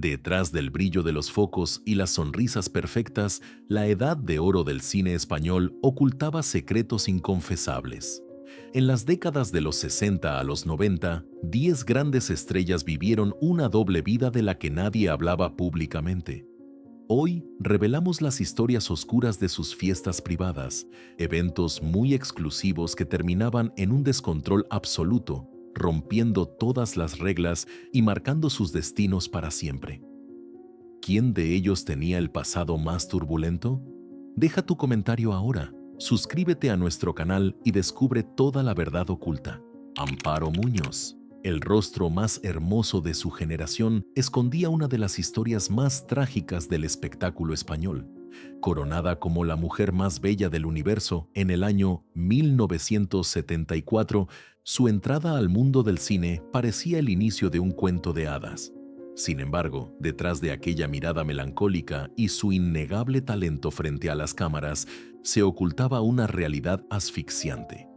Detrás del brillo de los focos y las sonrisas perfectas, la edad de oro del cine español ocultaba secretos inconfesables. En las décadas de los 60 a los 90, 10 grandes estrellas vivieron una doble vida de la que nadie hablaba públicamente. Hoy revelamos las historias oscuras de sus fiestas privadas, eventos muy exclusivos que terminaban en un descontrol absoluto, rompiendo todas las reglas y marcando sus destinos para siempre. ¿Quién de ellos tenía el pasado más turbulento? Deja tu comentario ahora, suscríbete a nuestro canal y descubre toda la verdad oculta. Amparo Muñoz, el rostro más hermoso de su generación, escondía una de las historias más trágicas del espectáculo español. Coronada como la mujer más bella del universo en el año 1974, su entrada al mundo del cine parecía el inicio de un cuento de hadas. Sin embargo, detrás de aquella mirada melancólica y su innegable talento frente a las cámaras, se ocultaba una realidad asfixiante.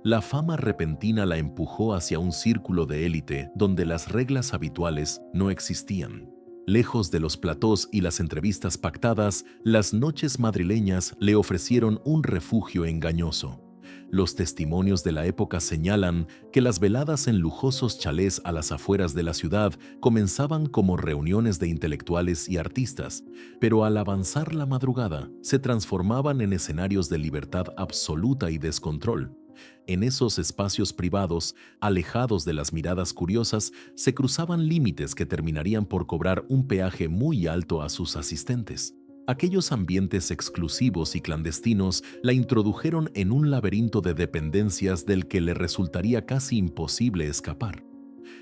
La fama repentina la empujó hacia un círculo de élite donde las reglas habituales no existían. Lejos de los platós y las entrevistas pactadas, las noches madrileñas le ofrecieron un refugio engañoso. Los testimonios de la época señalan que las veladas en lujosos chalés a las afueras de la ciudad comenzaban como reuniones de intelectuales y artistas, pero al avanzar la madrugada se transformaban en escenarios de libertad absoluta y descontrol. En esos espacios privados, alejados de las miradas curiosas, se cruzaban límites que terminarían por cobrar un peaje muy alto a sus asistentes. Aquellos ambientes exclusivos y clandestinos la introdujeron en un laberinto de dependencias del que le resultaría casi imposible escapar.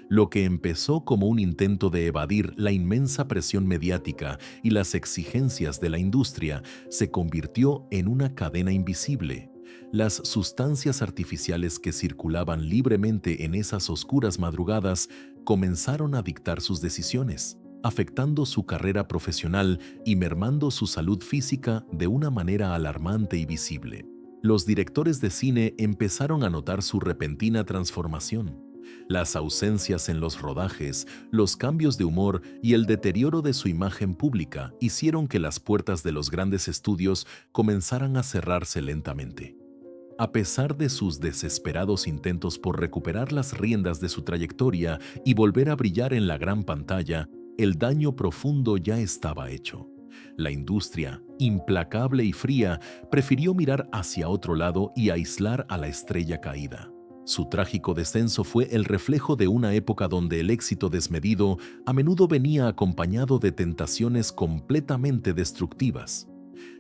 Lo que empezó como un intento de evadir la inmensa presión mediática y las exigencias de la industria se convirtió en una cadena invisible. Las sustancias artificiales que circulaban libremente en esas oscuras madrugadas comenzaron a dictar sus decisiones, afectando su carrera profesional y mermando su salud física de una manera alarmante y visible. Los directores de cine empezaron a notar su repentina transformación. Las ausencias en los rodajes, los cambios de humor y el deterioro de su imagen pública hicieron que las puertas de los grandes estudios comenzaran a cerrarse lentamente. A pesar de sus desesperados intentos por recuperar las riendas de su trayectoria y volver a brillar en la gran pantalla, el daño profundo ya estaba hecho. La industria, implacable y fría, prefirió mirar hacia otro lado y aislar a la estrella caída. Su trágico descenso fue el reflejo de una época donde el éxito desmedido a menudo venía acompañado de tentaciones completamente destructivas.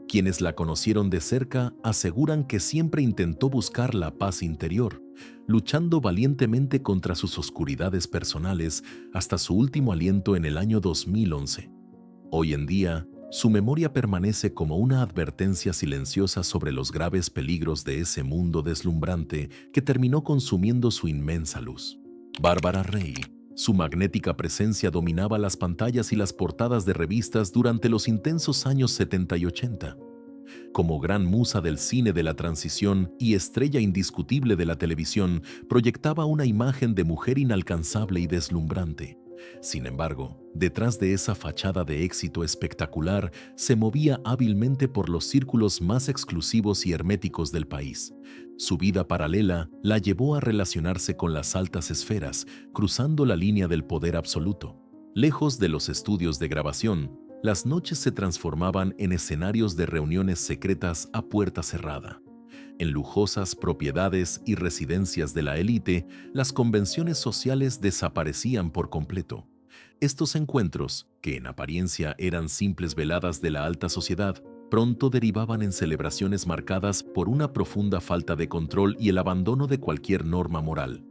Quienes la conocieron de cerca aseguran que siempre intentó buscar la paz interior, luchando valientemente contra sus oscuridades personales hasta su último aliento en el año 2011. Hoy en día, su memoria permanece como una advertencia silenciosa sobre los graves peligros de ese mundo deslumbrante que terminó consumiendo su inmensa luz. Bárbara Rey. Su magnética presencia dominaba las pantallas y las portadas de revistas durante los intensos años 70 y 80. Como gran musa del cine de la transición y estrella indiscutible de la televisión, proyectaba una imagen de mujer inalcanzable y deslumbrante. Sin embargo, detrás de esa fachada de éxito espectacular, se movía hábilmente por los círculos más exclusivos y herméticos del país. Su vida paralela la llevó a relacionarse con las altas esferas, cruzando la línea del poder absoluto. Lejos de los estudios de grabación, las noches se transformaban en escenarios de reuniones secretas a puerta cerrada. En lujosas propiedades y residencias de la élite, las convenciones sociales desaparecían por completo. Estos encuentros, que en apariencia eran simples veladas de la alta sociedad, pronto derivaban en celebraciones marcadas por una profunda falta de control y el abandono de cualquier norma moral.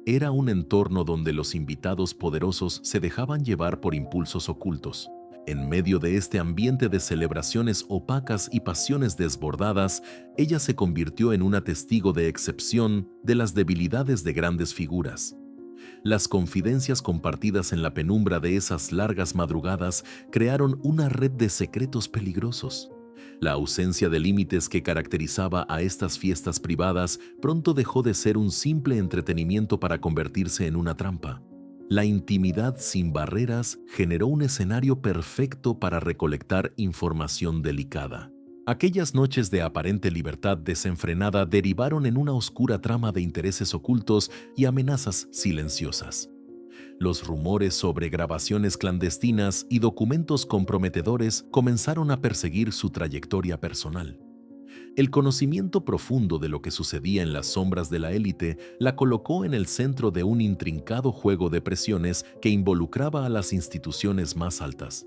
Era un entorno donde los invitados poderosos se dejaban llevar por impulsos ocultos. En medio de este ambiente de celebraciones opacas y pasiones desbordadas, ella se convirtió en una testigo de excepción de las debilidades de grandes figuras. Las confidencias compartidas en la penumbra de esas largas madrugadas crearon una red de secretos peligrosos. La ausencia de límites que caracterizaba a estas fiestas privadas pronto dejó de ser un simple entretenimiento para convertirse en una trampa. La intimidad sin barreras generó un escenario perfecto para recolectar información delicada. Aquellas noches de aparente libertad desenfrenada derivaron en una oscura trama de intereses ocultos y amenazas silenciosas. Los rumores sobre grabaciones clandestinas y documentos comprometedores comenzaron a perseguir su trayectoria personal. El conocimiento profundo de lo que sucedía en las sombras de la élite la colocó en el centro de un intrincado juego de presiones que involucraba a las instituciones más altas.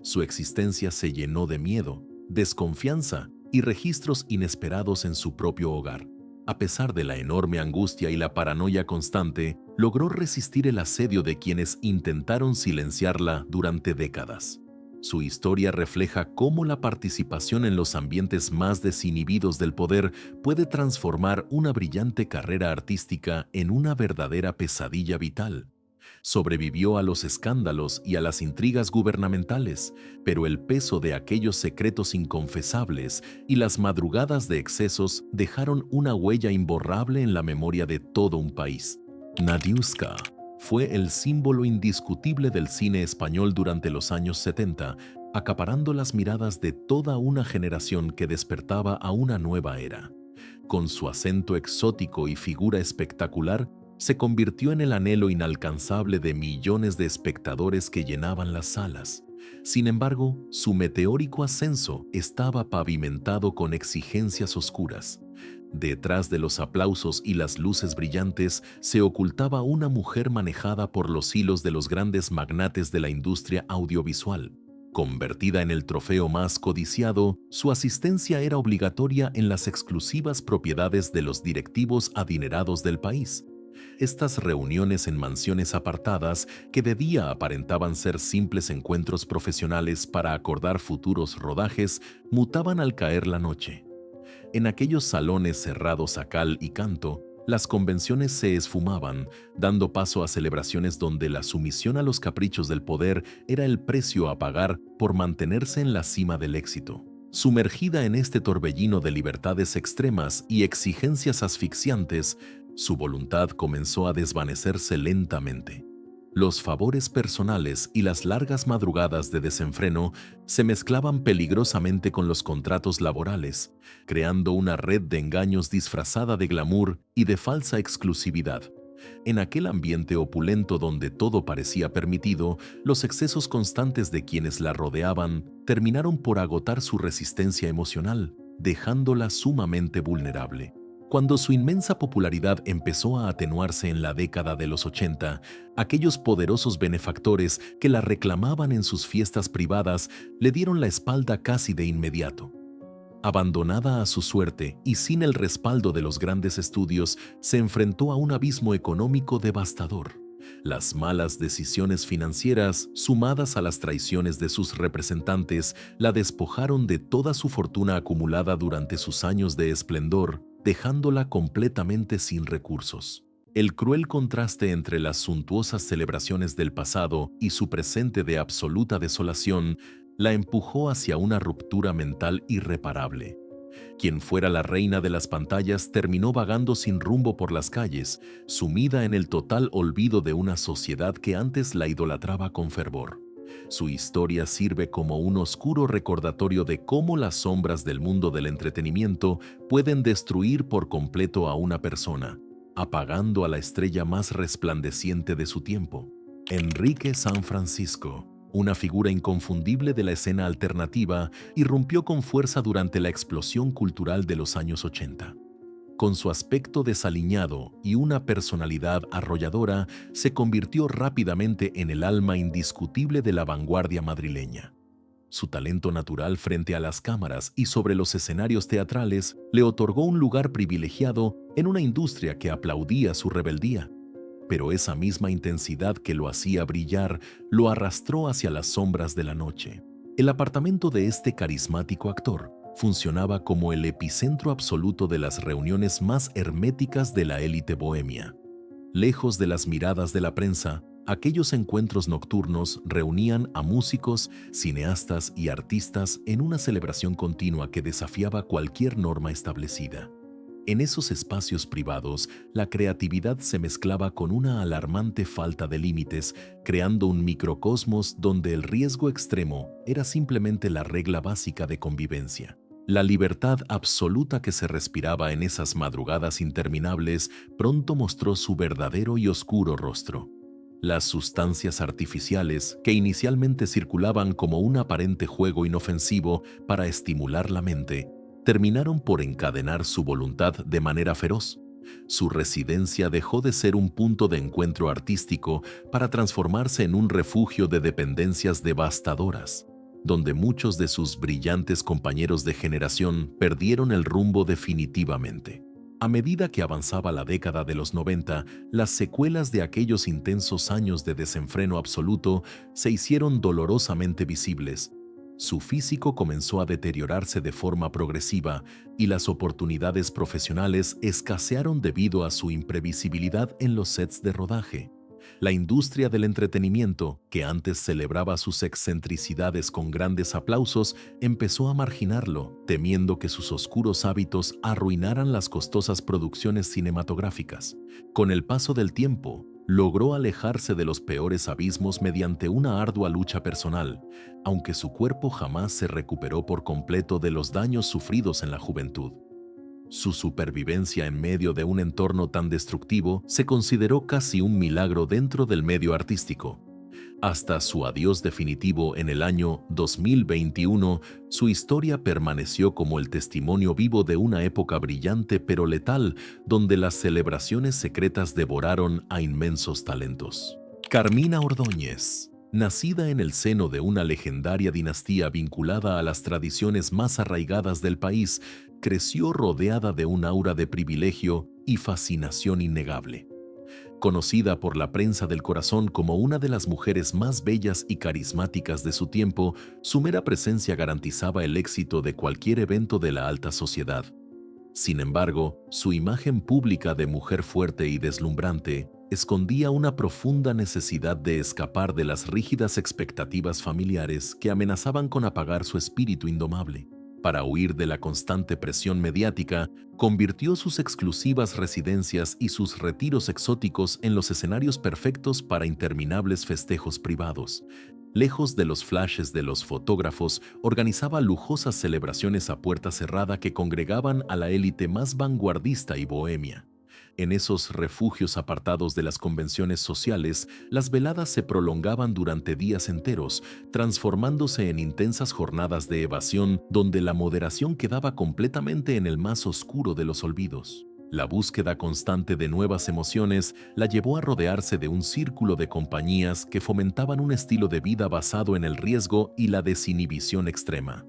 Su existencia se llenó de miedo, desconfianza y registros inesperados en su propio hogar. A pesar de la enorme angustia y la paranoia constante, logró resistir el asedio de quienes intentaron silenciarla durante décadas. Su historia refleja cómo la participación en los ambientes más desinhibidos del poder puede transformar una brillante carrera artística en una verdadera pesadilla vital. Sobrevivió a los escándalos y a las intrigas gubernamentales, pero el peso de aquellos secretos inconfesables y las madrugadas de excesos dejaron una huella imborrable en la memoria de todo un país. Nadiuska fue el símbolo indiscutible del cine español durante los años 70, acaparando las miradas de toda una generación que despertaba a una nueva era. Con su acento exótico y figura espectacular, se convirtió en el anhelo inalcanzable de millones de espectadores que llenaban las salas. Sin embargo, su meteórico ascenso estaba pavimentado con exigencias oscuras. Detrás de los aplausos y las luces brillantes se ocultaba una mujer manejada por los hilos de los grandes magnates de la industria audiovisual. Convertida en el trofeo más codiciado, su asistencia era obligatoria en las exclusivas propiedades de los directivos adinerados del país. Estas reuniones en mansiones apartadas, que de día aparentaban ser simples encuentros profesionales para acordar futuros rodajes, mutaban al caer la noche. En aquellos salones cerrados a cal y canto, las convenciones se esfumaban, dando paso a celebraciones donde la sumisión a los caprichos del poder era el precio a pagar por mantenerse en la cima del éxito. Sumergida en este torbellino de libertades extremas y exigencias asfixiantes, su voluntad comenzó a desvanecerse lentamente. Los favores personales y las largas madrugadas de desenfreno se mezclaban peligrosamente con los contratos laborales, creando una red de engaños disfrazada de glamour y de falsa exclusividad. En aquel ambiente opulento donde todo parecía permitido, los excesos constantes de quienes la rodeaban terminaron por agotar su resistencia emocional, dejándola sumamente vulnerable. Cuando su inmensa popularidad empezó a atenuarse en la década de los 80, aquellos poderosos benefactores que la reclamaban en sus fiestas privadas le dieron la espalda casi de inmediato. Abandonada a su suerte y sin el respaldo de los grandes estudios, se enfrentó a un abismo económico devastador. Las malas decisiones financieras, sumadas a las traiciones de sus representantes, la despojaron de toda su fortuna acumulada durante sus años de esplendor, dejándola completamente sin recursos. El cruel contraste entre las suntuosas celebraciones del pasado y su presente de absoluta desolación la empujó hacia una ruptura mental irreparable. Quien fuera la reina de las pantallas terminó vagando sin rumbo por las calles, sumida en el total olvido de una sociedad que antes la idolatraba con fervor. Su historia sirve como un oscuro recordatorio de cómo las sombras del mundo del entretenimiento pueden destruir por completo a una persona, apagando a la estrella más resplandeciente de su tiempo. Enrique San Francisco, una figura inconfundible de la escena alternativa, irrumpió con fuerza durante la explosión cultural de los años 80. Con su aspecto desaliñado y una personalidad arrolladora, se convirtió rápidamente en el alma indiscutible de la vanguardia madrileña. Su talento natural frente a las cámaras y sobre los escenarios teatrales le otorgó un lugar privilegiado en una industria que aplaudía su rebeldía. Pero esa misma intensidad que lo hacía brillar lo arrastró hacia las sombras de la noche. El apartamento de este carismático actor funcionaba como el epicentro absoluto de las reuniones más herméticas de la élite bohemia. Lejos de las miradas de la prensa, aquellos encuentros nocturnos reunían a músicos, cineastas y artistas en una celebración continua que desafiaba cualquier norma establecida. En esos espacios privados, la creatividad se mezclaba con una alarmante falta de límites, creando un microcosmos donde el riesgo extremo era simplemente la regla básica de convivencia. La libertad absoluta que se respiraba en esas madrugadas interminables pronto mostró su verdadero y oscuro rostro. Las sustancias artificiales, que inicialmente circulaban como un aparente juego inofensivo para estimular la mente, terminaron por encadenar su voluntad de manera feroz. Su residencia dejó de ser un punto de encuentro artístico para transformarse en un refugio de dependencias devastadoras, donde muchos de sus brillantes compañeros de generación perdieron el rumbo definitivamente. A medida que avanzaba la década de los 90, las secuelas de aquellos intensos años de desenfreno absoluto se hicieron dolorosamente visibles. Su físico comenzó a deteriorarse de forma progresiva y las oportunidades profesionales escasearon debido a su imprevisibilidad en los sets de rodaje. La industria del entretenimiento, que antes celebraba sus excentricidades con grandes aplausos, empezó a marginarlo, temiendo que sus oscuros hábitos arruinaran las costosas producciones cinematográficas. Con el paso del tiempo, logró alejarse de los peores abismos mediante una ardua lucha personal, aunque su cuerpo jamás se recuperó por completo de los daños sufridos en la juventud. Su supervivencia en medio de un entorno tan destructivo se consideró casi un milagro dentro del medio artístico. Hasta su adiós definitivo en el año 2021, su historia permaneció como el testimonio vivo de una época brillante pero letal, donde las celebraciones secretas devoraron a inmensos talentos. Carmina Ordóñez. Nacida en el seno de una legendaria dinastía vinculada a las tradiciones más arraigadas del país, creció rodeada de un aura de privilegio y fascinación innegable. Conocida por la prensa del corazón como una de las mujeres más bellas y carismáticas de su tiempo, su mera presencia garantizaba el éxito de cualquier evento de la alta sociedad. Sin embargo, su imagen pública de mujer fuerte y deslumbrante escondía una profunda necesidad de escapar de las rígidas expectativas familiares que amenazaban con apagar su espíritu indomable. Para huir de la constante presión mediática, convirtió sus exclusivas residencias y sus retiros exóticos en los escenarios perfectos para interminables festejos privados. Lejos de los flashes de los fotógrafos, organizaba lujosas celebraciones a puerta cerrada que congregaban a la élite más vanguardista y bohemia. En esos refugios apartados de las convenciones sociales, las veladas se prolongaban durante días enteros, transformándose en intensas jornadas de evasión donde la moderación quedaba completamente en el más oscuro de los olvidos. La búsqueda constante de nuevas emociones la llevó a rodearse de un círculo de compañías que fomentaban un estilo de vida basado en el riesgo y la desinhibición extrema.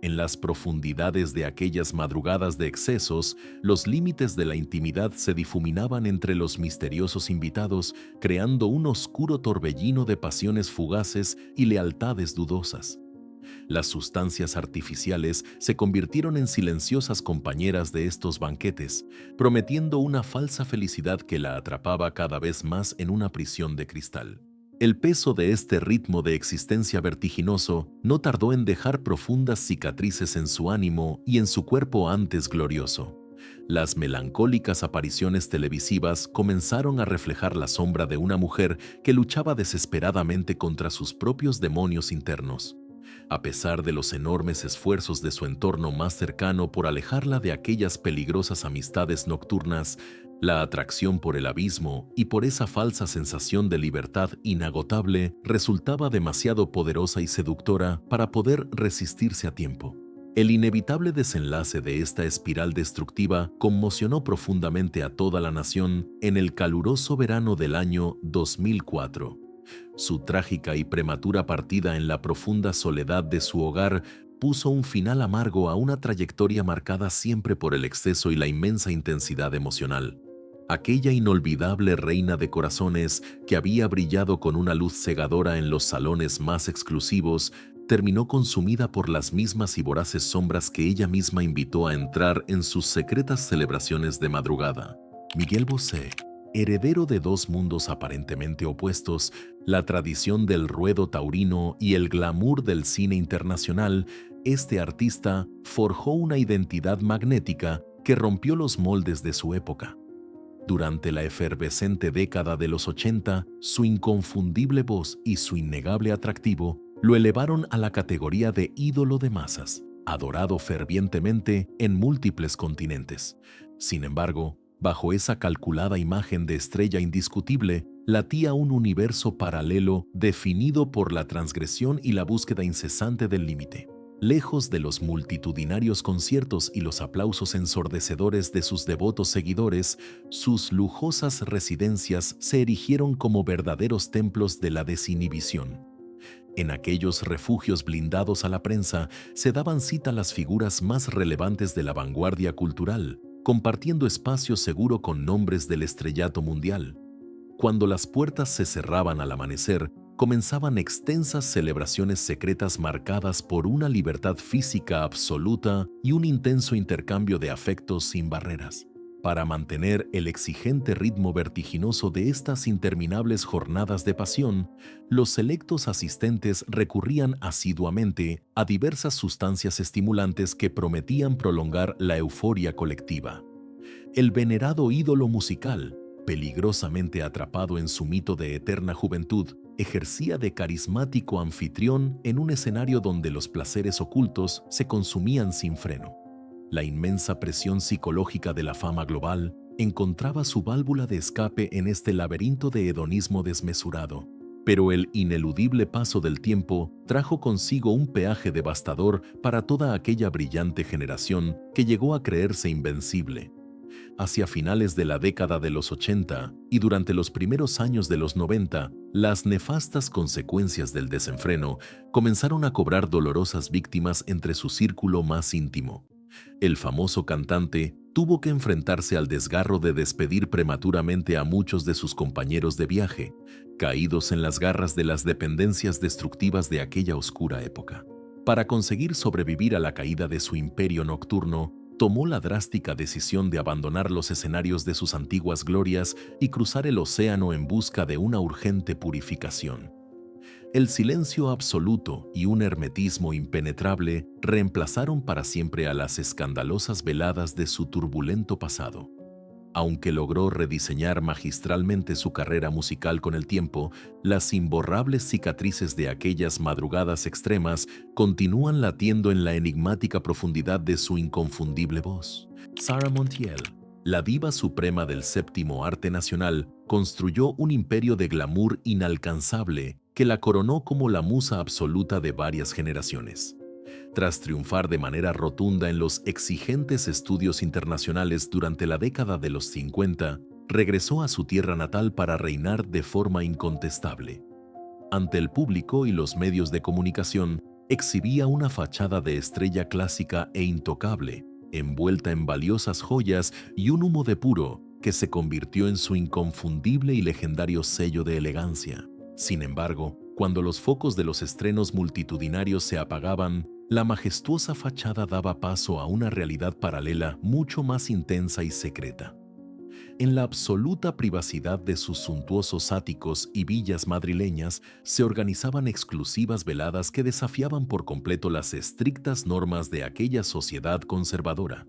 En las profundidades de aquellas madrugadas de excesos, los límites de la intimidad se difuminaban entre los misteriosos invitados, creando un oscuro torbellino de pasiones fugaces y lealtades dudosas. Las sustancias artificiales se convirtieron en silenciosas compañeras de estos banquetes, prometiendo una falsa felicidad que la atrapaba cada vez más en una prisión de cristal. El peso de este ritmo de existencia vertiginoso no tardó en dejar profundas cicatrices en su ánimo y en su cuerpo antes glorioso. Las melancólicas apariciones televisivas comenzaron a reflejar la sombra de una mujer que luchaba desesperadamente contra sus propios demonios internos. A pesar de los enormes esfuerzos de su entorno más cercano por alejarla de aquellas peligrosas amistades nocturnas, la atracción por el abismo y por esa falsa sensación de libertad inagotable resultaba demasiado poderosa y seductora para poder resistirse a tiempo. El inevitable desenlace de esta espiral destructiva conmocionó profundamente a toda la nación en el caluroso verano del año 2004. Su trágica y prematura partida en la profunda soledad de su hogar puso un final amargo a una trayectoria marcada siempre por el exceso y la inmensa intensidad emocional. Aquella inolvidable reina de corazones que había brillado con una luz cegadora en los salones más exclusivos, terminó consumida por las mismas y voraces sombras que ella misma invitó a entrar en sus secretas celebraciones de madrugada. Miguel Bosé, heredero de dos mundos aparentemente opuestos, la tradición del ruedo taurino y el glamour del cine internacional, este artista forjó una identidad magnética que rompió los moldes de su época. Durante la efervescente década de los 80, su inconfundible voz y su innegable atractivo lo elevaron a la categoría de ídolo de masas, adorado fervientemente en múltiples continentes. Sin embargo, bajo esa calculada imagen de estrella indiscutible, latía un universo paralelo definido por la transgresión y la búsqueda incesante del límite. Lejos de los multitudinarios conciertos y los aplausos ensordecedores de sus devotos seguidores, sus lujosas residencias se erigieron como verdaderos templos de la desinhibición. En aquellos refugios blindados a la prensa se daban cita las figuras más relevantes de la vanguardia cultural, compartiendo espacio seguro con nombres del estrellato mundial. Cuando las puertas se cerraban al amanecer, comenzaban extensas celebraciones secretas marcadas por una libertad física absoluta y un intenso intercambio de afectos sin barreras. Para mantener el exigente ritmo vertiginoso de estas interminables jornadas de pasión, los selectos asistentes recurrían asiduamente a diversas sustancias estimulantes que prometían prolongar la euforia colectiva. El venerado ídolo musical, peligrosamente atrapado en su mito de eterna juventud, ejercía de carismático anfitrión en un escenario donde los placeres ocultos se consumían sin freno. La inmensa presión psicológica de la fama global encontraba su válvula de escape en este laberinto de hedonismo desmesurado. Pero el ineludible paso del tiempo trajo consigo un peaje devastador para toda aquella brillante generación que llegó a creerse invencible. Hacia finales de la década de los 80 y durante los primeros años de los 90, las nefastas consecuencias del desenfreno comenzaron a cobrar dolorosas víctimas entre su círculo más íntimo. El famoso cantante tuvo que enfrentarse al desgarro de despedir prematuramente a muchos de sus compañeros de viaje, caídos en las garras de las dependencias destructivas de aquella oscura época. Para conseguir sobrevivir a la caída de su imperio nocturno, tomó la drástica decisión de abandonar los escenarios de sus antiguas glorias y cruzar el océano en busca de una urgente purificación. El silencio absoluto y un hermetismo impenetrable reemplazaron para siempre a las escandalosas veladas de su turbulento pasado. Aunque logró rediseñar magistralmente su carrera musical con el tiempo, las imborrables cicatrices de aquellas madrugadas extremas continúan latiendo en la enigmática profundidad de su inconfundible voz. Sarah Montiel, la diva suprema del séptimo arte nacional, construyó un imperio de glamour inalcanzable que la coronó como la musa absoluta de varias generaciones. Tras triunfar de manera rotunda en los exigentes estudios internacionales durante la década de los 50, regresó a su tierra natal para reinar de forma incontestable. Ante el público y los medios de comunicación, exhibía una fachada de estrella clásica e intocable, envuelta en valiosas joyas y un humo de puro que se convirtió en su inconfundible y legendario sello de elegancia. Sin embargo, cuando los focos de los estrenos multitudinarios se apagaban, la majestuosa fachada daba paso a una realidad paralela mucho más intensa y secreta. En la absoluta privacidad de sus suntuosos áticos y villas madrileñas se organizaban exclusivas veladas que desafiaban por completo las estrictas normas de aquella sociedad conservadora.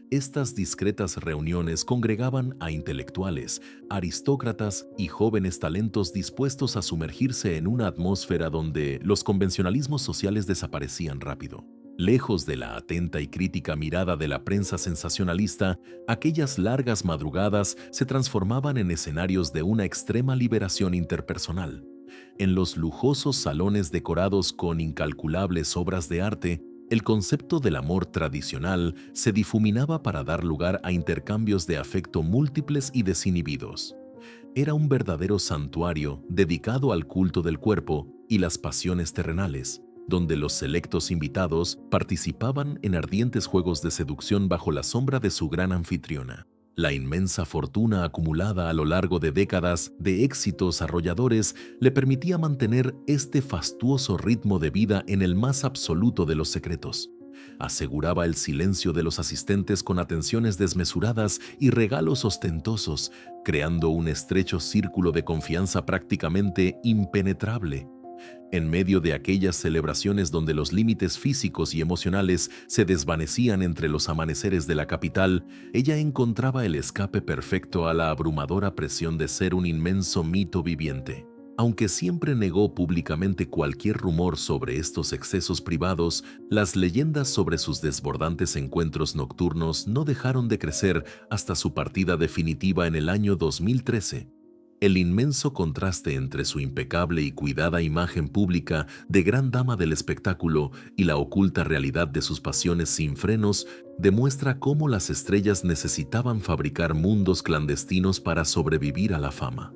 Estas discretas reuniones congregaban a intelectuales, aristócratas y jóvenes talentos dispuestos a sumergirse en una atmósfera donde los convencionalismos sociales desaparecían rápido. Lejos de la atenta y crítica mirada de la prensa sensacionalista, aquellas largas madrugadas se transformaban en escenarios de una extrema liberación interpersonal. En los lujosos salones decorados con incalculables obras de arte, el concepto del amor tradicional se difuminaba para dar lugar a intercambios de afecto múltiples y desinhibidos. Era un verdadero santuario dedicado al culto del cuerpo y las pasiones terrenales, donde los selectos invitados participaban en ardientes juegos de seducción bajo la sombra de su gran anfitriona. La inmensa fortuna acumulada a lo largo de décadas de éxitos arrolladores le permitía mantener este fastuoso ritmo de vida en el más absoluto de los secretos. Aseguraba el silencio de los asistentes con atenciones desmesuradas y regalos ostentosos, creando un estrecho círculo de confianza prácticamente impenetrable. En medio de aquellas celebraciones donde los límites físicos y emocionales se desvanecían entre los amaneceres de la capital, ella encontraba el escape perfecto a la abrumadora presión de ser un inmenso mito viviente. Aunque siempre negó públicamente cualquier rumor sobre estos excesos privados, las leyendas sobre sus desbordantes encuentros nocturnos no dejaron de crecer hasta su partida definitiva en el año 2013. El inmenso contraste entre su impecable y cuidada imagen pública de gran dama del espectáculo y la oculta realidad de sus pasiones sin frenos demuestra cómo las estrellas necesitaban fabricar mundos clandestinos para sobrevivir a la fama.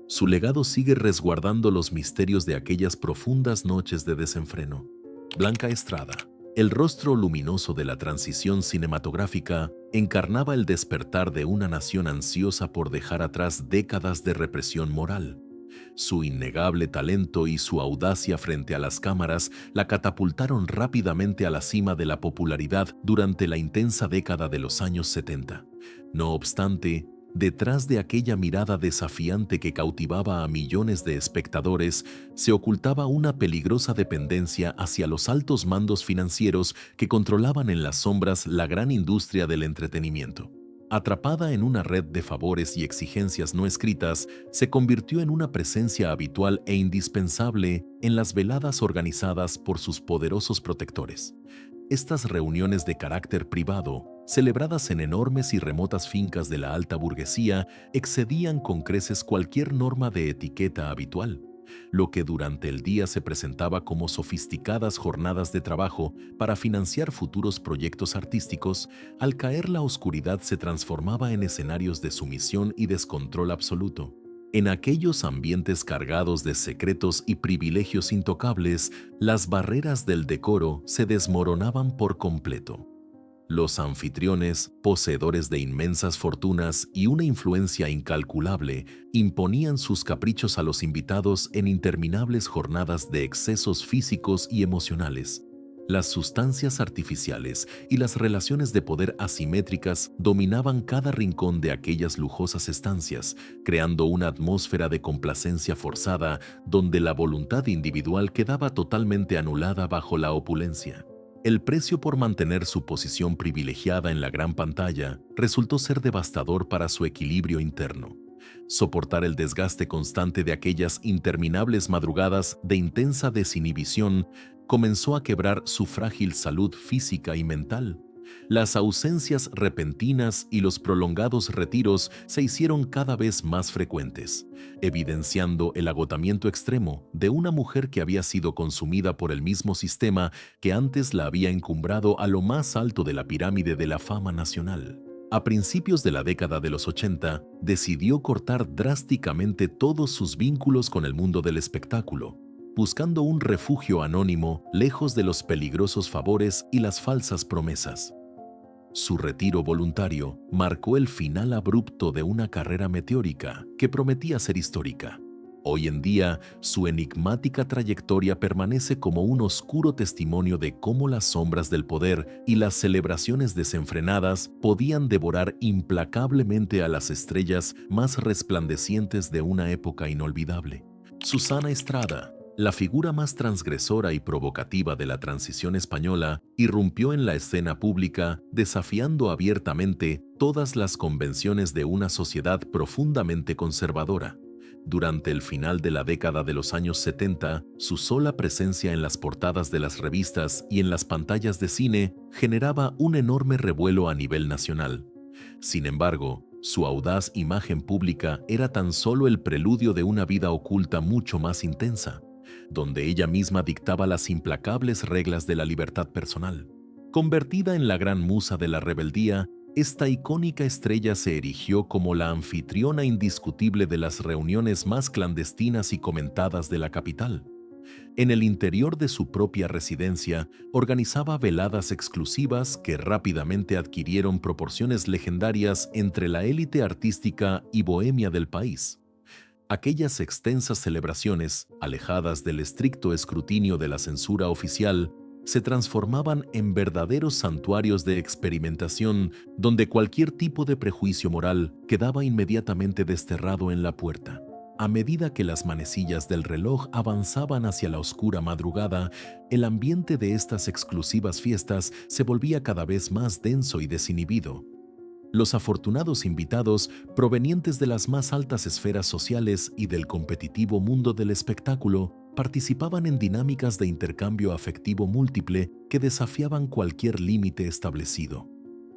Su legado sigue resguardando los misterios de aquellas profundas noches de desenfreno. Blanca Estrada, el rostro luminoso de la transición cinematográfica, encarnaba el despertar de una nación ansiosa por dejar atrás décadas de represión moral. Su innegable talento y su audacia frente a las cámaras la catapultaron rápidamente a la cima de la popularidad durante la intensa década de los años 70. No obstante, detrás de aquella mirada desafiante que cautivaba a millones de espectadores, se ocultaba una peligrosa dependencia hacia los altos mandos financieros que controlaban en las sombras la gran industria del entretenimiento. Atrapada en una red de favores y exigencias no escritas, se convirtió en una presencia habitual e indispensable en las veladas organizadas por sus poderosos protectores. Estas reuniones de carácter privado, celebradas en enormes y remotas fincas de la alta burguesía, excedían con creces cualquier norma de etiqueta habitual. Lo que durante el día se presentaba como sofisticadas jornadas de trabajo para financiar futuros proyectos artísticos, al caer la oscuridad se transformaba en escenarios de sumisión y descontrol absoluto. En aquellos ambientes cargados de secretos y privilegios intocables, las barreras del decoro se desmoronaban por completo. Los anfitriones, poseedores de inmensas fortunas y una influencia incalculable, imponían sus caprichos a los invitados en interminables jornadas de excesos físicos y emocionales. Las sustancias artificiales y las relaciones de poder asimétricas dominaban cada rincón de aquellas lujosas estancias, creando una atmósfera de complacencia forzada donde la voluntad individual quedaba totalmente anulada bajo la opulencia. El precio por mantener su posición privilegiada en la gran pantalla resultó ser devastador para su equilibrio interno. Soportar el desgaste constante de aquellas interminables madrugadas de intensa desinhibición comenzó a quebrar su frágil salud física y mental. Las ausencias repentinas y los prolongados retiros se hicieron cada vez más frecuentes, evidenciando el agotamiento extremo de una mujer que había sido consumida por el mismo sistema que antes la había encumbrado a lo más alto de la pirámide de la fama nacional. A principios de la década de los 80, decidió cortar drásticamente todos sus vínculos con el mundo del espectáculo, buscando un refugio anónimo lejos de los peligrosos favores y las falsas promesas. Su retiro voluntario marcó el final abrupto de una carrera meteórica que prometía ser histórica. Hoy en día, su enigmática trayectoria permanece como un oscuro testimonio de cómo las sombras del poder y las celebraciones desenfrenadas podían devorar implacablemente a las estrellas más resplandecientes de una época inolvidable. Susana Estrada, la figura más transgresora y provocativa de la transición española, irrumpió en la escena pública desafiando abiertamente todas las convenciones de una sociedad profundamente conservadora. Durante el final de la década de los años 70, su sola presencia en las portadas de las revistas y en las pantallas de cine generaba un enorme revuelo a nivel nacional. Sin embargo, su audaz imagen pública era tan solo el preludio de una vida oculta mucho más intensa, donde ella misma dictaba las implacables reglas de la libertad personal. Convertida en la gran musa de la rebeldía, esta icónica estrella se erigió como la anfitriona indiscutible de las reuniones más clandestinas y comentadas de la capital. En el interior de su propia residencia, organizaba veladas exclusivas que rápidamente adquirieron proporciones legendarias entre la élite artística y bohemia del país. Aquellas extensas celebraciones, alejadas del estricto escrutinio de la censura oficial, se transformaban en verdaderos santuarios de experimentación donde cualquier tipo de prejuicio moral quedaba inmediatamente desterrado en la puerta. A medida que las manecillas del reloj avanzaban hacia la oscura madrugada, el ambiente de estas exclusivas fiestas se volvía cada vez más denso y desinhibido. Los afortunados invitados, provenientes de las más altas esferas sociales y del competitivo mundo del espectáculo, participaban en dinámicas de intercambio afectivo múltiple que desafiaban cualquier límite establecido.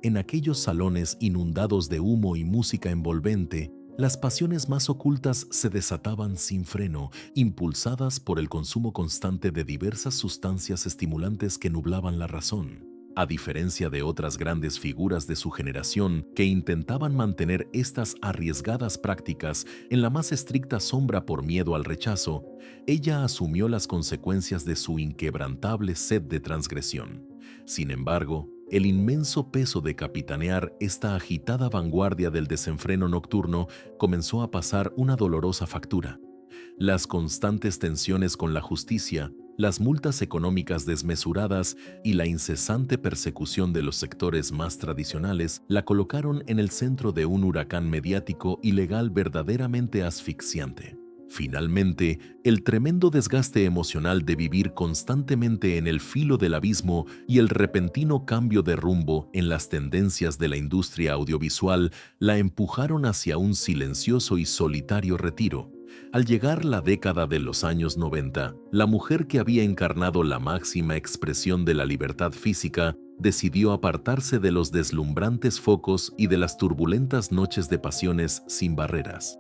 En aquellos salones inundados de humo y música envolvente, las pasiones más ocultas se desataban sin freno, impulsadas por el consumo constante de diversas sustancias estimulantes que nublaban la razón. A diferencia de otras grandes figuras de su generación que intentaban mantener estas arriesgadas prácticas en la más estricta sombra por miedo al rechazo, ella asumió las consecuencias de su inquebrantable sed de transgresión. Sin embargo, el inmenso peso de capitanear esta agitada vanguardia del desenfreno nocturno comenzó a pasar una dolorosa factura. Las constantes tensiones con la justicia, las multas económicas desmesuradas y la incesante persecución de los sectores más tradicionales la colocaron en el centro de un huracán mediático y legal verdaderamente asfixiante. Finalmente, el tremendo desgaste emocional de vivir constantemente en el filo del abismo y el repentino cambio de rumbo en las tendencias de la industria audiovisual la empujaron hacia un silencioso y solitario retiro. Al llegar la década de los años 90, la mujer que había encarnado la máxima expresión de la libertad física decidió apartarse de los deslumbrantes focos y de las turbulentas noches de pasiones sin barreras.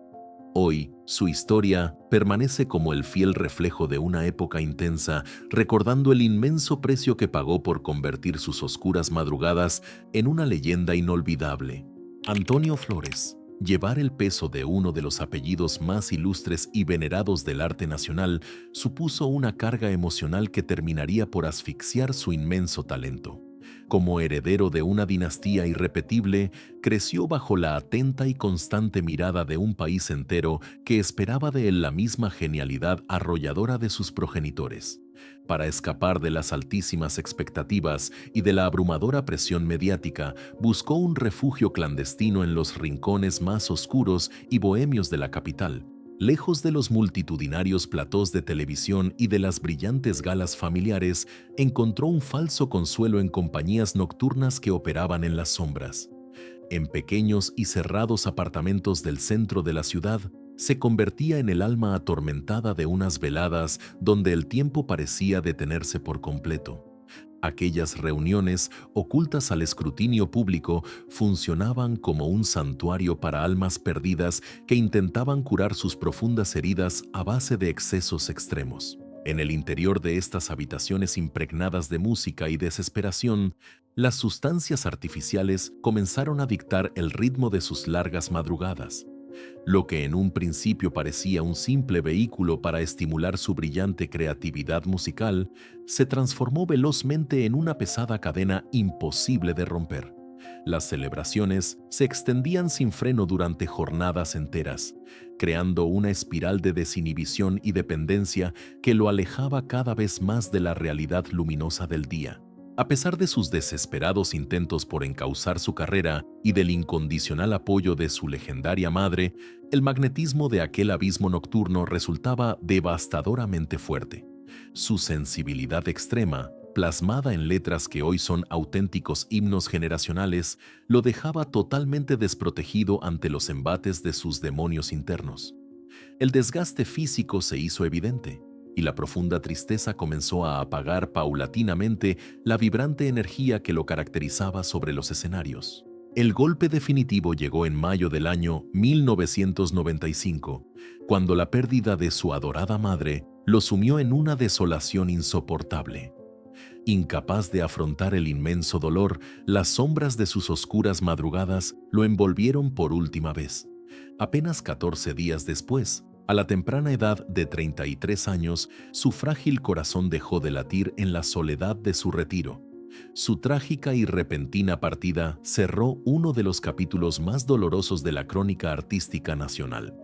Hoy, su historia permanece como el fiel reflejo de una época intensa, recordando el inmenso precio que pagó por convertir sus oscuras madrugadas en una leyenda inolvidable. Antonio Flores. Llevar el peso de uno de los apellidos más ilustres y venerados del arte nacional supuso una carga emocional que terminaría por asfixiar su inmenso talento. Como heredero de una dinastía irrepetible, creció bajo la atenta y constante mirada de un país entero que esperaba de él la misma genialidad arrolladora de sus progenitores. Para escapar de las altísimas expectativas y de la abrumadora presión mediática, buscó un refugio clandestino en los rincones más oscuros y bohemios de la capital. Lejos de los multitudinarios platós de televisión y de las brillantes galas familiares, encontró un falso consuelo en compañías nocturnas que operaban en las sombras. En pequeños y cerrados apartamentos del centro de la ciudad, se convertía en el alma atormentada de unas veladas donde el tiempo parecía detenerse por completo. Aquellas reuniones, ocultas al escrutinio público, funcionaban como un santuario para almas perdidas que intentaban curar sus profundas heridas a base de excesos extremos. En el interior de estas habitaciones impregnadas de música y desesperación, las sustancias artificiales comenzaron a dictar el ritmo de sus largas madrugadas. Lo que en un principio parecía un simple vehículo para estimular su brillante creatividad musical, se transformó velozmente en una pesada cadena imposible de romper. Las celebraciones se extendían sin freno durante jornadas enteras, creando una espiral de desinhibición y dependencia que lo alejaba cada vez más de la realidad luminosa del día. A pesar de sus desesperados intentos por encauzar su carrera y del incondicional apoyo de su legendaria madre, el magnetismo de aquel abismo nocturno resultaba devastadoramente fuerte. Su sensibilidad extrema, plasmada en letras que hoy son auténticos himnos generacionales, lo dejaba totalmente desprotegido ante los embates de sus demonios internos. El desgaste físico se hizo evidente, y la profunda tristeza comenzó a apagar paulatinamente la vibrante energía que lo caracterizaba sobre los escenarios. El golpe definitivo llegó en mayo del año 1995, cuando la pérdida de su adorada madre lo sumió en una desolación insoportable. Incapaz de afrontar el inmenso dolor, las sombras de sus oscuras madrugadas lo envolvieron por última vez. Apenas 14 días después, a la temprana edad de 33 años, su frágil corazón dejó de latir en la soledad de su retiro. Su trágica y repentina partida cerró uno de los capítulos más dolorosos de la crónica artística nacional.